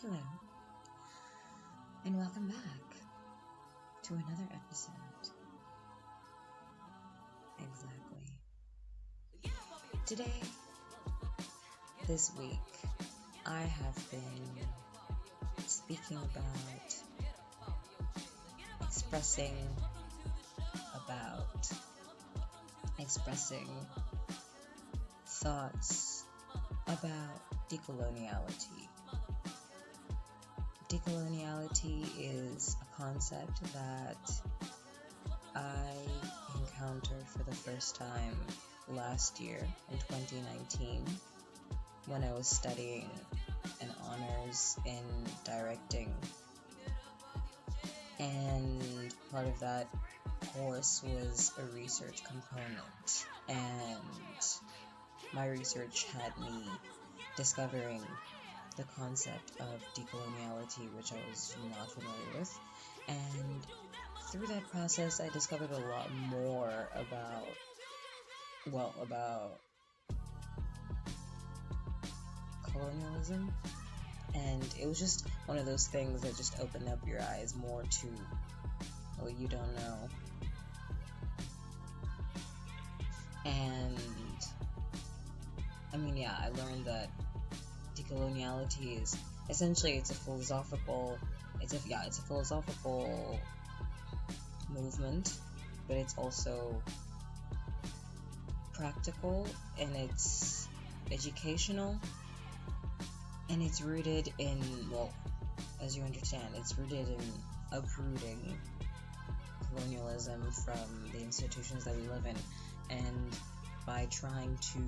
Hello, and welcome back to another episode. Exactly. Today, this week, I have been speaking about expressing thoughts about decoloniality. Decoloniality is a concept that I encountered for the first time last year in 2019 when I was studying an honors in directing, and part of that course was a research component, and my research had me discovering the concept of decoloniality, which I was not familiar with, and through that process I discovered a lot more about colonialism, and it was just one of those things that just opened up your eyes more to what you don't know. And I learned that decoloniality is essentially it's a philosophical movement, but it's also practical, and it's educational, and it's rooted in, as you understand, it's rooted in uprooting colonialism from the institutions that we live in, and by trying to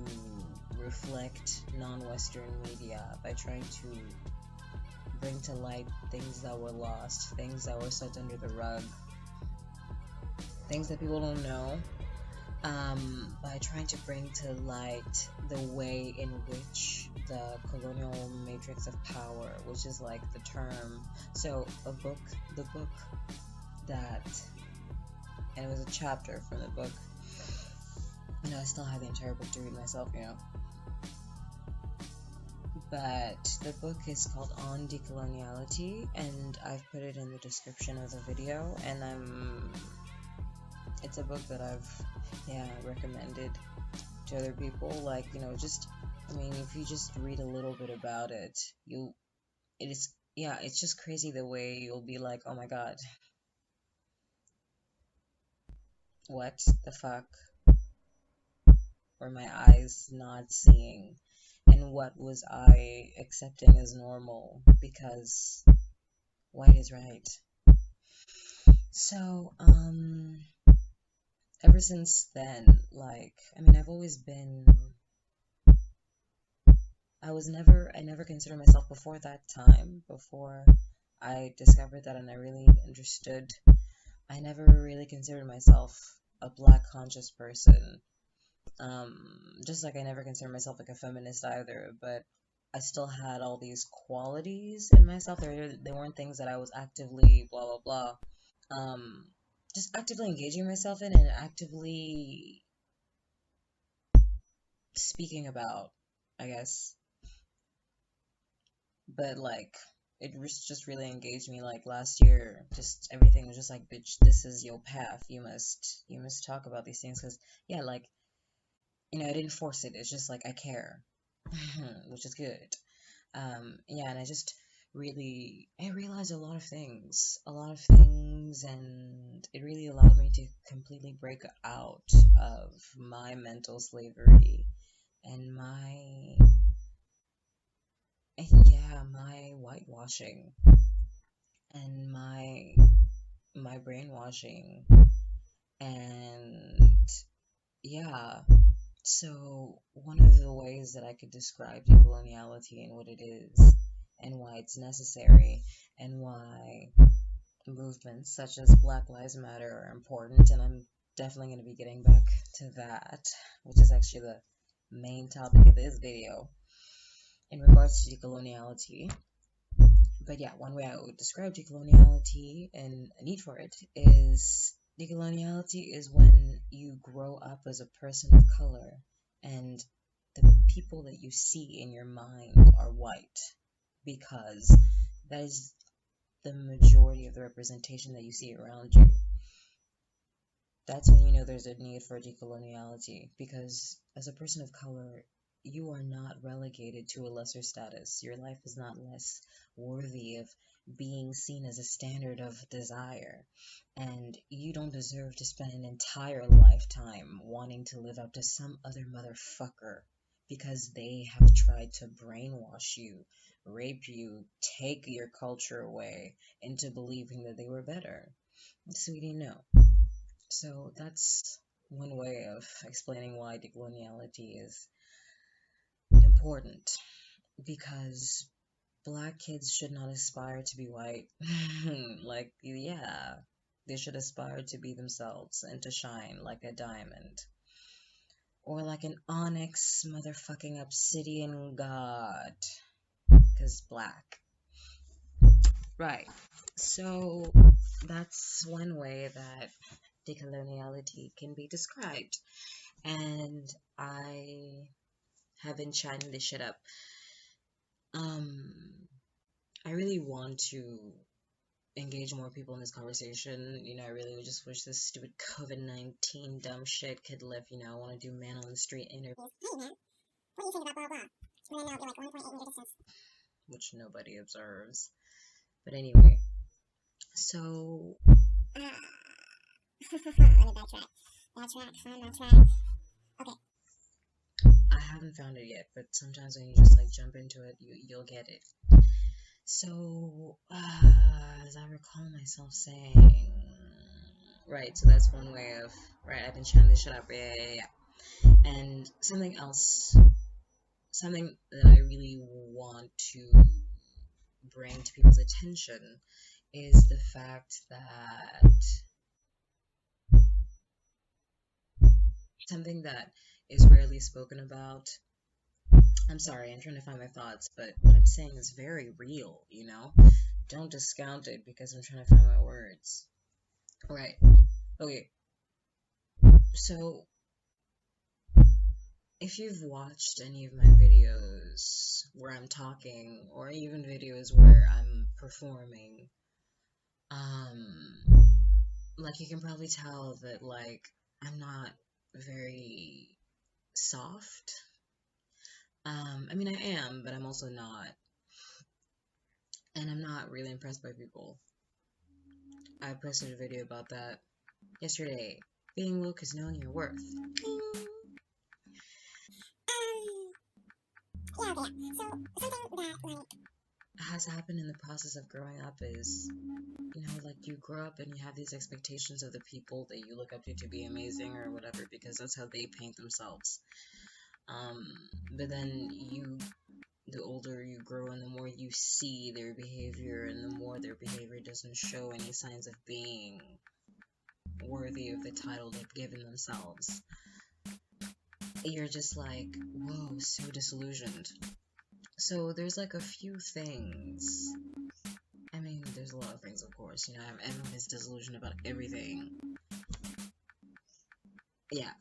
reflect non-Western media, by trying to bring to light things that were lost, things that were swept under the rug, things that people don't know, by trying to bring to light the way in which the colonial matrix of power, which is like the term, so the book that, and it was a chapter from the book, I still have the entire book to read myself, but the book is called On Decoloniality, and I've put it in the description of the video, and it's a book that I've recommended to other people, if you just read a little bit about it, it's just crazy the way you'll be like, oh my god, what the fuck were my eyes not seeing, and what was I accepting as normal, because white is right. So, ever since then, I never considered myself before that time, before I discovered that and I really understood, I never really considered myself a black conscious person. Just like I never considered myself like a feminist either, but I still had all these qualities in myself. They weren't things that I was actively just actively engaging myself in and actively speaking about, I guess. But it just really engaged me. Like last year, just everything was just like, bitch, this is your path. You must talk about these things, because I didn't force it. It's just like I care, which is good. And I just I realized a lot of things, and it really allowed me to completely break out of my mental slavery and my whitewashing and my brainwashing, and so one of the ways that I could describe decoloniality and what it is and why it's necessary and why movements such as Black Lives Matter are important, and I'm definitely going to be getting back to that, which is actually the main topic of this video in regards to decoloniality. But one way I would describe decoloniality and a need for it is decoloniality is when you grow up as a person of color and the people that you see in your mind are white, because that is the majority of the representation that you see around you. That's when you know there's a need for decoloniality, because as a person of color, you are not relegated to a lesser status. Your life is not less worthy of being seen as a standard of desire. And you don't deserve to spend an entire lifetime wanting to live up to some other motherfucker because they have tried to brainwash you, rape you, take your culture away into believing that they were better. Sweetie, no. So that's one way of explaining why decoloniality is important, because black kids should not aspire to be white. Like, yeah, they should aspire to be themselves and to shine like a diamond. Or like an onyx motherfucking obsidian god. Because black. Right. So that's one way that decoloniality can be described. And I have been chatting this shit up. I really want to engage more people in this conversation. I really just wish this stupid COVID-19 dumb shit could live. I want to do man on the street interviews. Hey man, what do you think about blah blah? And then now you're like 1.8 meters distance. Which nobody observes. But anyway, so let me backtrack. Find my track. Okay. I haven't found it yet, but sometimes when you just like jump into it, you'll get it. So, as I recall myself saying, right, so that's one way of, right, I've been chatting this shit up, yeah. And something else, something that I really want to bring to people's attention is the fact that something that is rarely spoken about. I'm sorry, I'm trying to find my thoughts, but what I'm saying is very real, Don't discount it because I'm trying to find my words. Right. Okay. So, if you've watched any of my videos where I'm talking, or even videos where I'm performing, like you can probably tell that, like, I'm not very soft. I mean, I am, but I'm also not. And I'm not really impressed by people. I posted a video about that yesterday. Being woke is knowing your worth. Yeah, okay. So, something that, like, has happened in the process of growing up is, like you grow up and you have these expectations of the people that you look up to be amazing or whatever, because that's how they paint themselves. But then the older you grow and the more you see their behavior and the more their behavior doesn't show any signs of being worthy of the title they've given themselves, you're just like, whoa, so disillusioned. So there's like a few things. I mean, there's a lot of things, of course. Everyone is disillusioned about everything. Yeah.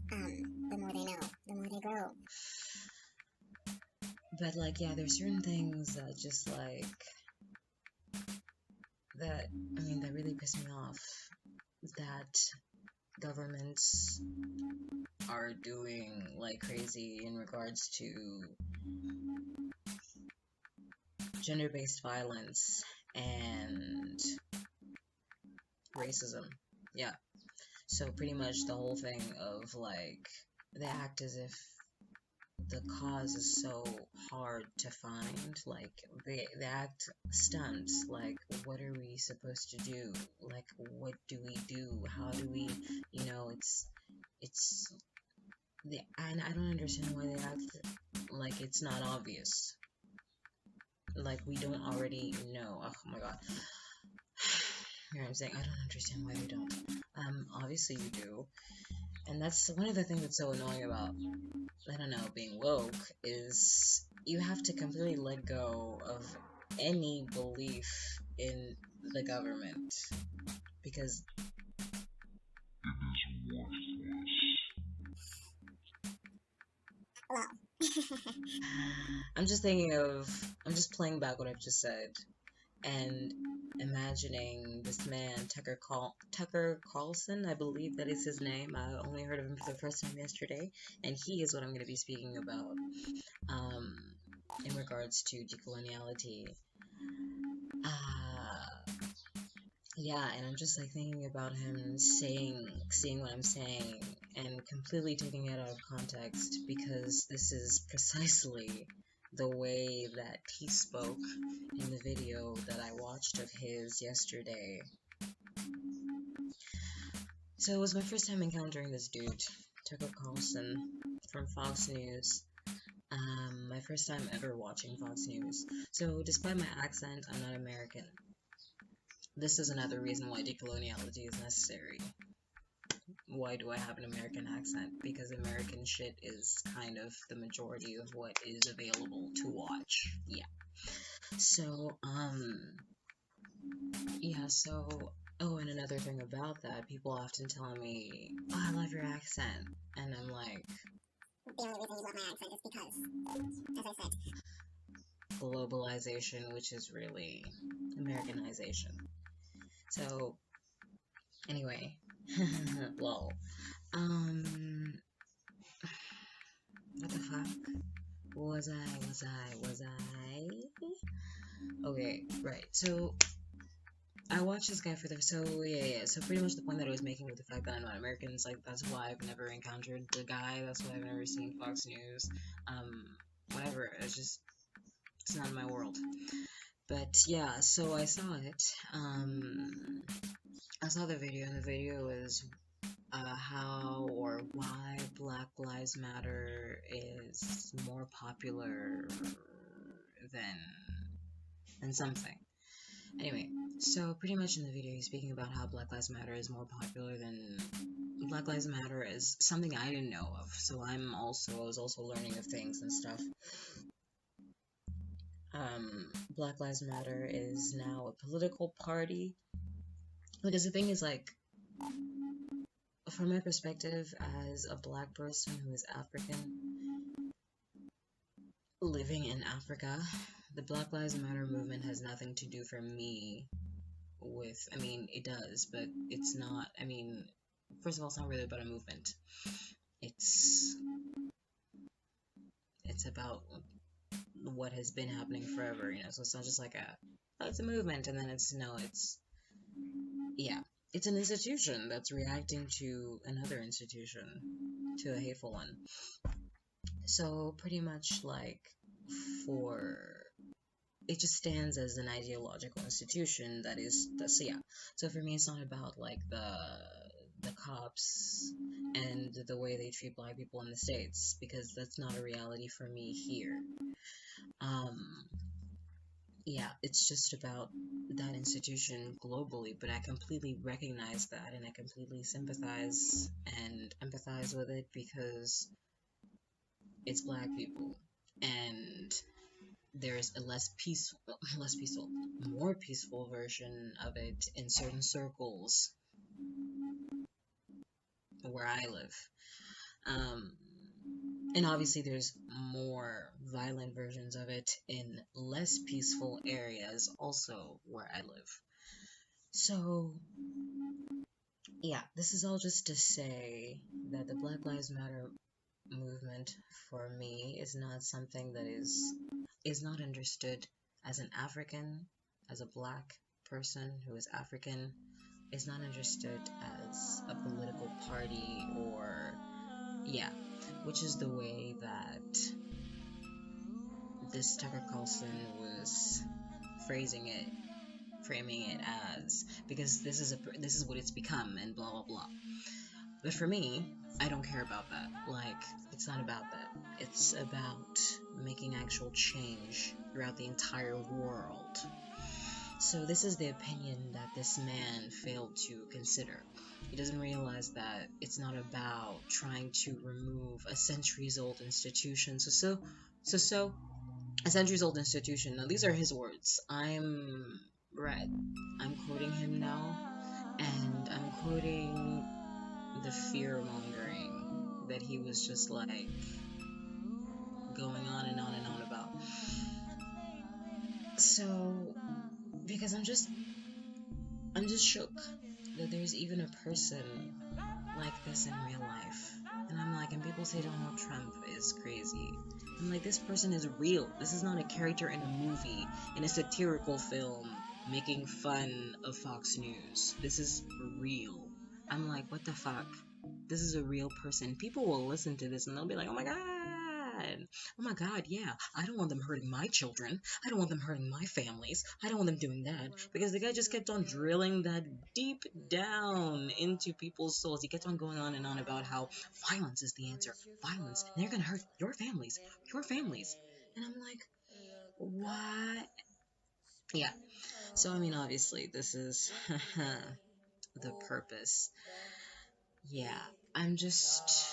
The more they know, the more they grow. But, like, yeah, there's certain things that just, like, that really piss me off. That governments are doing like crazy in regards to gender-based violence and racism. Yeah. So pretty much the whole thing of like they act as if the cause is so hard to find. Like they act stunned. Like, what are we supposed to do? Like, what do we do? How do we? And I don't understand why they act like it's not obvious. Like we don't already know. Oh my god. You know what I'm saying? I don't understand why they don't. Obviously you do. And that's one of the things that's so annoying about, I don't know, being woke, is you have to completely let go of any belief in the government. Because it is worthless. Well. I'm just thinking of I'm just playing back what I've just said and imagining this man, Tucker Carlson, I believe that is his name. I only heard of him for the first time yesterday, and he is what I'm going to be speaking about um, in regards to decoloniality. Uh, yeah, and I'm just like thinking about him seeing what I'm saying, and completely taking it out of context because this is precisely the way that he spoke in the video that I watched of his yesterday. So it was my first time encountering this dude, Tucker Carlson from Fox News. My first time ever watching Fox News. So despite my accent, I'm not American. This is another reason why decoloniality is necessary. Why do I have an American accent? Because American shit is kind of the majority of what is available to watch. Yeah. So, oh, and another thing about that, people often tell me, oh, I love your accent. And I'm like, The only reason you love my accent is because, as I said, globalization, which is really Americanization. So, anyway, lol. What the fuck? Was I? Okay, right. So, I watched this guy so pretty much the point that I was making with the fact that I'm not American is like, that's why I've never encountered the guy, that's why I've never seen Fox News, whatever, it's not in my world. But yeah, so I saw it, I saw the video, and the video is how or why Black Lives Matter is more popular than something. Anyway, so pretty much in the video he's speaking about how Black Lives Matter is more popular than Black Lives Matter is something I didn't know of. So I was also learning of things and stuff. Black Lives Matter is now a political party. Because the thing is, like, from my perspective as a black person who is African living in Africa, the Black Lives Matter movement has nothing to do for me with, I mean, it does, but it's not, I mean, first of all, it's not really about a movement. It's about what has been happening forever, you know, so it's not just like it's a movement, and then it's an institution that's reacting to another institution, to a hateful one. So pretty much like it just stands as an ideological institution so for me it's not about like the cops and the way they treat black people in the States, because that's not a reality for me here. It's just about that institution globally, but I completely recognize that, and I completely sympathize and empathize with it because it's black people, and there's a more peaceful version of it in certain circles where I live. And obviously there's more violent versions of it in less peaceful areas also where I live. So, yeah, this is all just to say that the Black Lives Matter movement for me is not something that is not understood as an African, as a black person who is African, is not understood as a political party which is the way that this Tucker Carlson was framing it as, because this is what it's become and blah blah blah. But for me, I don't care about that. Like, it's not about that. It's about making actual change throughout the entire world. So this is the opinion that this man failed to consider. He doesn't realize that it's not about trying to remove a centuries-old institution. So a centuries-old institution. Now, these are his words. I'm quoting him now, and I'm quoting the fear-mongering that he was just like going on and on and on about. So, because I'm just shook that there's even a person like this in real life. And I'm like, and people say Donald Trump is crazy. I'm like, this person is real. This is not a character in a movie, in a satirical film, making fun of Fox News. This is real. I'm like, what the fuck? This is a real person. People will listen to this and they'll be like, oh my god. Oh my god, yeah. I don't want them hurting my children. I don't want them hurting my families. I don't want them doing that. Because the guy just kept on drilling that deep down into people's souls. He kept on going on and on about how violence is the answer. Violence. And they're gonna hurt your families. Your families. And I'm like, what? Yeah. So I mean obviously this is the purpose. Yeah. I'm just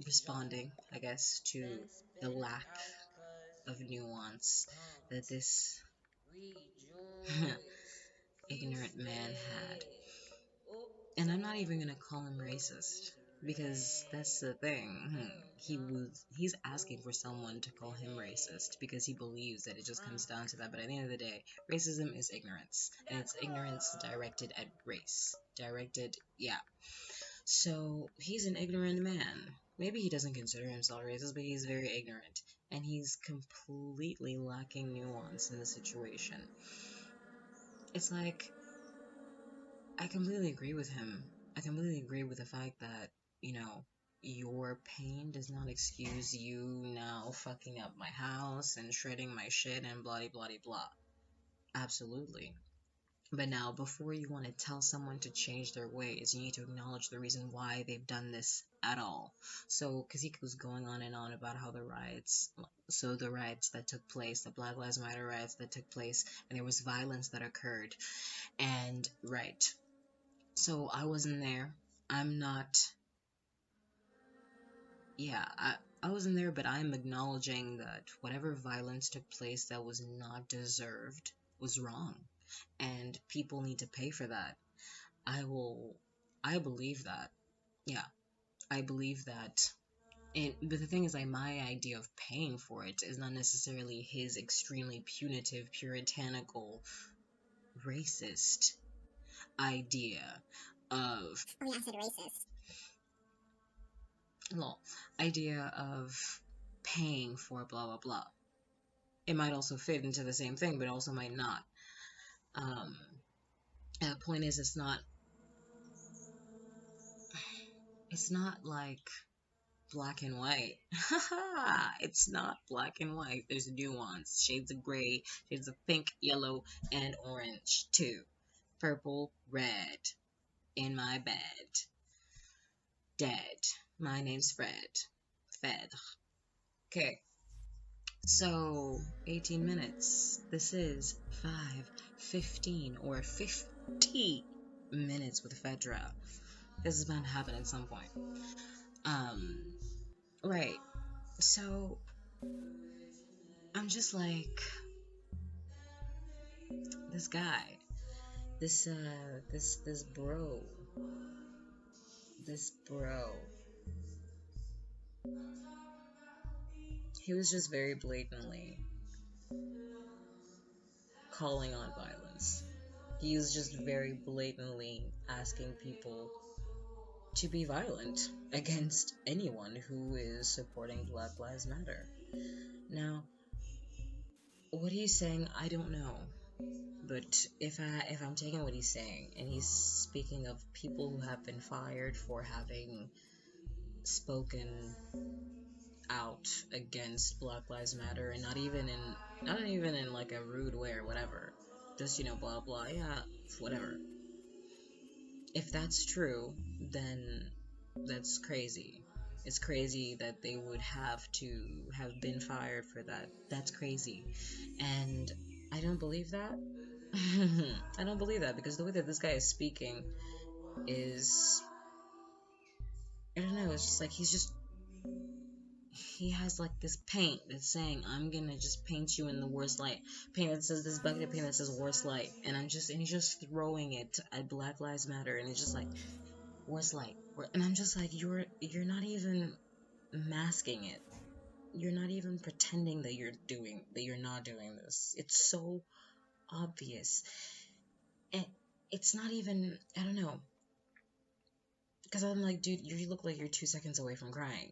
responding, I guess, to the lack of nuance that this ignorant man had. And I'm not even gonna call him racist because that's the thing. He's asking for someone to call him racist because he believes that it just comes down to that. But at the end of the day, racism is ignorance, and it's ignorance directed at race. Directed, yeah. So he's an ignorant man. Maybe he doesn't consider himself racist, but he's very ignorant. And he's completely lacking nuance in the situation. It's like, I completely agree with him. I completely agree with the fact that, your pain does not excuse you now fucking up my house and shredding my shit and blah blah blah. Absolutely. But now, before you want to tell someone to change their ways, you need to acknowledge the reason why they've done this at all. So, because he was going on and on about how the riots that took place, the Black Lives Matter riots that took place, and there was violence that occurred. And, right. So, I wasn't there. I'm not, yeah, I wasn't there, but I'm acknowledging that whatever violence took place that was not deserved was wrong. And people need to pay for that. I will. I believe that. Yeah, I believe that. But the thing is, like, my idea of paying for it is not necessarily his extremely punitive, puritanical, racist idea of, Oh yeah, I said racist. well, idea of paying for blah blah blah. It might also fit into the same thing, but also might not. Um, and the point is, it's not like black and white. It's not black and white. There's nuance. Shades of gray, shades of pink, yellow, and orange too. Purple, red. In my bed. Dead. My name's Fred. Phedre. Okay. So, 18 minutes. This is 5:15 or 50 minutes with Phedre. This is bound to happen at some point. Um, right. So, I'm just like, this guy, this bro, he was just very blatantly calling on violence. He was just very blatantly asking people to be violent against anyone who is supporting Black Lives Matter. Now, what he's saying, I don't know. But if I'm taking what he's saying, and he's speaking of people who have been fired for having spoken out against Black Lives Matter, and not even in like a rude way or whatever, just blah blah, yeah, whatever. If that's true, then that's crazy. It's crazy that they would have to have been fired for that. That's crazy. And I don't believe that. I don't believe that because the way that this guy is speaking is, I don't know, it's just like he has like this paint that's saying, I'm gonna just paint you in the worst light. Paint that says, this bucket of paint that says worst light. And he's just throwing it at Black Lives Matter, and it's just like, worst light. And I'm just like, you're not even masking it. you're not even pretending that you're not doing this. It's so obvious. And it's not even, I don't know, because I'm like, dude, you look like you're 2 seconds away from crying.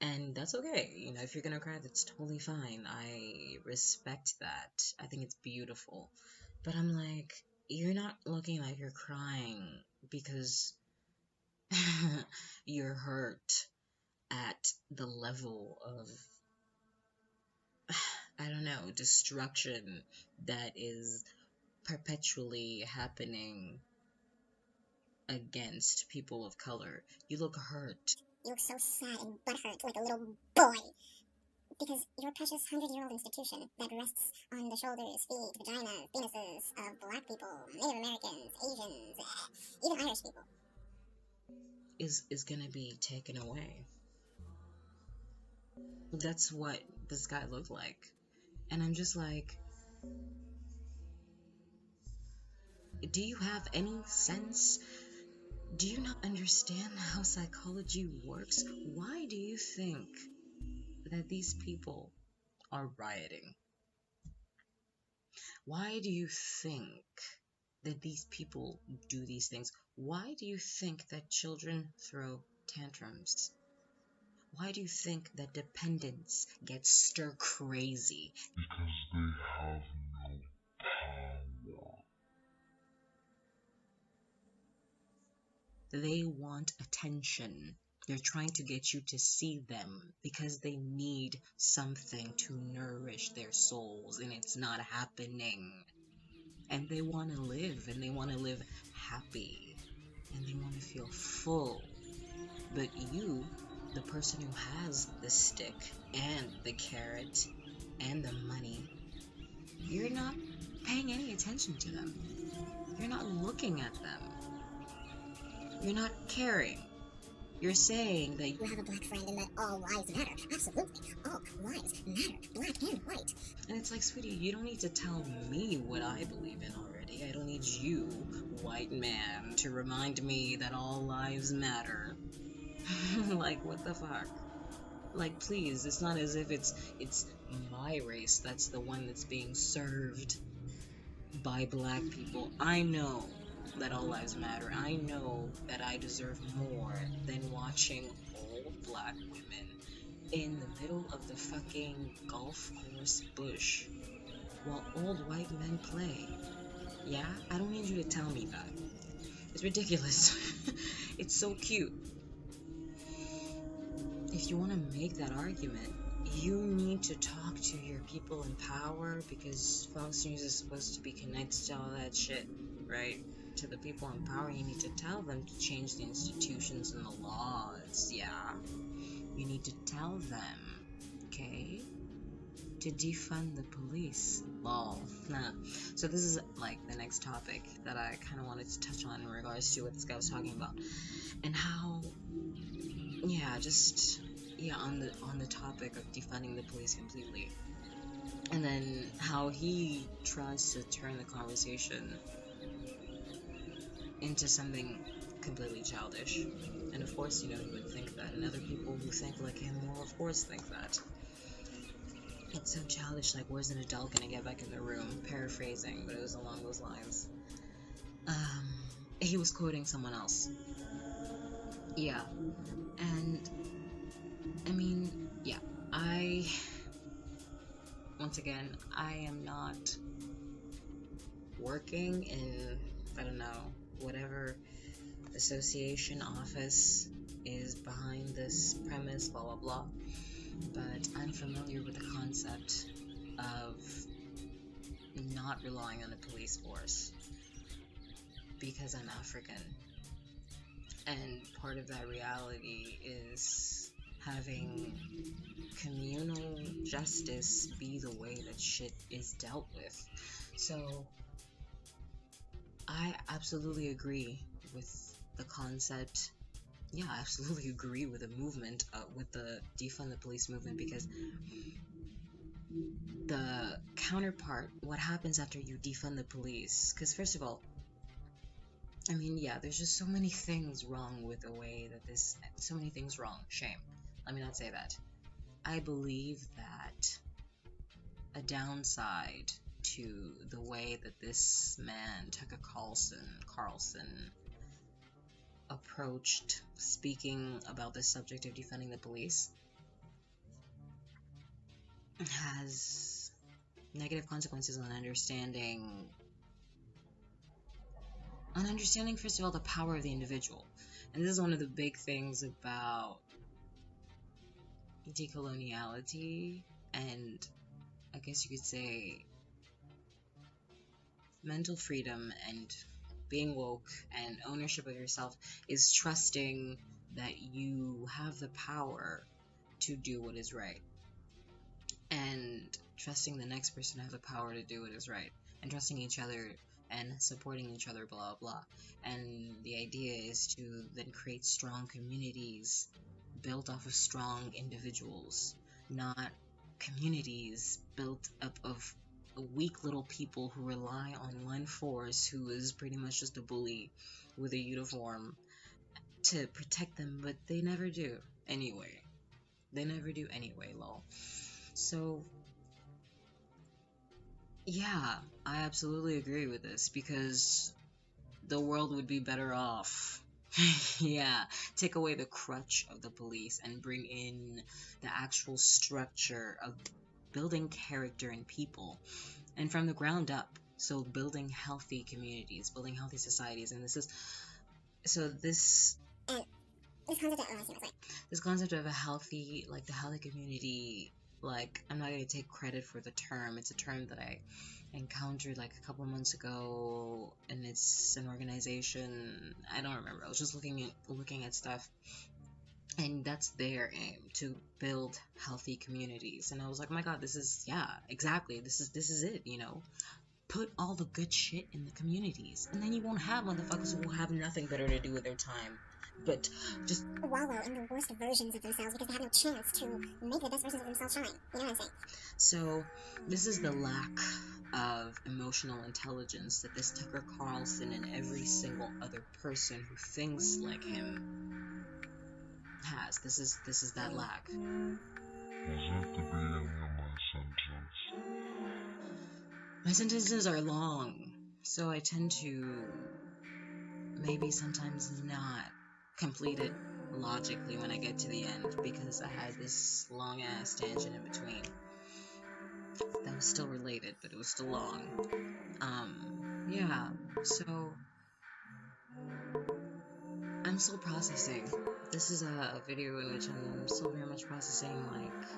And that's okay. If you're gonna cry, that's totally fine. I respect that. I think it's beautiful. But I'm like, you're not looking like you're crying because you're hurt at the level of, I don't know, destruction that is perpetually happening against people of color. You look hurt. You look so sad and butthurt like a little boy. Because your precious 100-year-old institution that rests on the shoulders, feet, vaginas, penises of black people, Native Americans, Asians, even Irish people, is gonna be taken away. That's what this guy looked like. And I'm just like, do you have any sense? Do you not understand how psychology works? Why do you think that these people are rioting? Why do you think that these people do these things? Why do you think that children throw tantrums? Why do you think that dependents get stir crazy? Because they have no power. They want attention. They're trying to get you to see them because they need something to nourish their souls, and it's not happening. And they want to live, and they want to live happy, and they want to feel full. But you, the person who has the stick and the carrot and the money, you're not paying any attention to them. You're not looking at them. You're not caring. You're saying that you have a black friend and that all lives matter. Absolutely. All lives matter. Black and white. And it's like, sweetie, you don't need to tell me what I believe in already. I don't need you, white man, to remind me that all lives matter. Like, what the fuck? Like, please, it's not as if it's my race that's the one that's being served by black people. I know that all lives matter. I know that I deserve more than watching old black women in the middle of the fucking golf course bush while old white men play. Yeah? I don't need you to tell me that. It's ridiculous. It's so cute. If you want to make that argument, you need to talk to your people in power, because Fox News is supposed to be connected to all that shit, right? To the people in power, you need to tell them to change the institutions and the laws, yeah? You need to tell them, okay? To defund the police. Lol. Nah. So this is like the next topic that I kind of wanted to touch on in regards to what this guy was talking about. And how, on the topic of defunding the police completely. And then how he tries to turn the conversation into something completely childish. And of course, he would think that. And other people who think like him will, of course, think that. It's so childish, like, where's an adult gonna get back in the room? Paraphrasing, but it was along those lines. He was quoting someone else. Yeah. And, I mean, yeah. Once again, I am not working in, I don't know, whatever association office is behind this premise, blah blah blah, but I'm familiar with the concept of not relying on the police force because I'm African, and part of that reality is having communal justice be the way that shit is dealt with. So I absolutely agree with the concept. Yeah, I absolutely agree with the movement, with the defund the police movement, because the counterpart, what happens after you defund the police? Because first of all, I mean, yeah, there's just so many things wrong with the way that so many things wrong. Shame. Let me not say that. I believe that a downside to the way that this man, Tucker Carlson, approached speaking about the subject of defunding the police has negative consequences on understanding, first of all, the power of the individual. And this is one of the big things about decoloniality, and I guess you could say mental freedom and being woke and ownership of yourself, is trusting that you have the power to do what is right, and trusting the next person to have the power to do what is right, and trusting each other and supporting each other, blah blah. And the idea is to then create strong communities built off of strong individuals, not communities built up of weak little people who rely on one force who is pretty much just a bully with a uniform to protect them, but they never do anyway. Lol. So yeah, I absolutely agree with this, because the world would be better off. Yeah, take away the crutch of the police and bring in the actual structure of building character in people, and from the ground up. So building healthy communities, building healthy societies, and this concept of a healthy, like the healthy community. Like, I'm not gonna take credit for the term. It's a term that I encountered like a couple months ago, and it's an organization. I don't remember. I was just looking at stuff, and that's their aim, to build healthy communities. And I was like, oh my god, this is, yeah, exactly. This is it. Put all the good shit in the communities, and then you won't have motherfuckers who will have nothing better to do with their time but just wallow in the worst versions of themselves because they have no chance to make the best versions of themselves shine. You know what I'm saying? So this is the lack of emotional intelligence that this Tucker Carlson and every single other person who thinks like him has. This is that lack. Was that the beginning of my sentence? My sentences are long, so I tend to maybe sometimes not complete it logically when I get to the end, because I had this long ass tangent in between that was still related, but it was still long. Yeah, so I'm still processing. This is a video in which I'm still very much processing, like,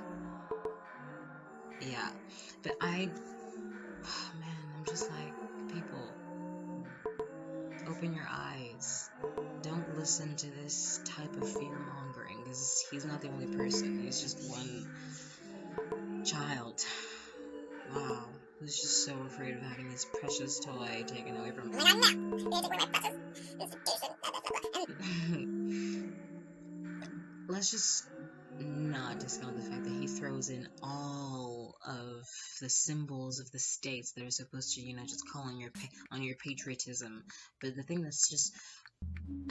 yeah. But man, I'm just like, people, open your eyes. Don't listen to this type of fear mongering, because he's not the only person. He's just one child. Wow. Who's just so afraid of having his precious toy taken away from him. Let's just not discount the fact that he throws in all of the symbols of the states that are supposed to, just call on your patriotism. But the thing that's just,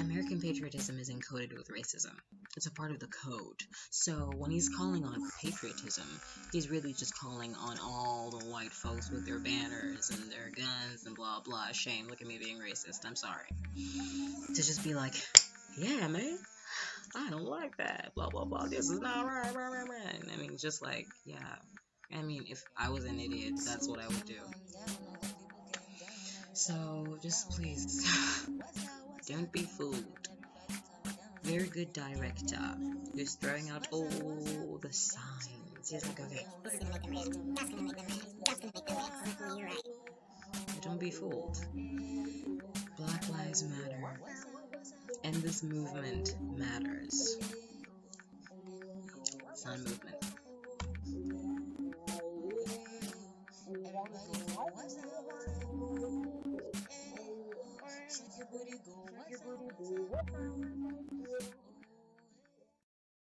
American patriotism is encoded with racism. It's a part of the code. So when he's calling on patriotism, he's really just calling on all the white folks with their banners and their guns and blah blah. Shame, look at me being racist. I'm sorry. To just be like, yeah, man, I don't like that. Blah blah blah. This is not right. I mean, just like, yeah. I mean, if I was an idiot, that's what I would do. So just please, don't be fooled. Very good director who's throwing out all the signs. He's like, okay, This is gonna make them mad. That's gonna make them mad. That's gonna make them mad. So you're right. but don't be fooled. Black Lives Matter, and this movement matters. It's not a movement.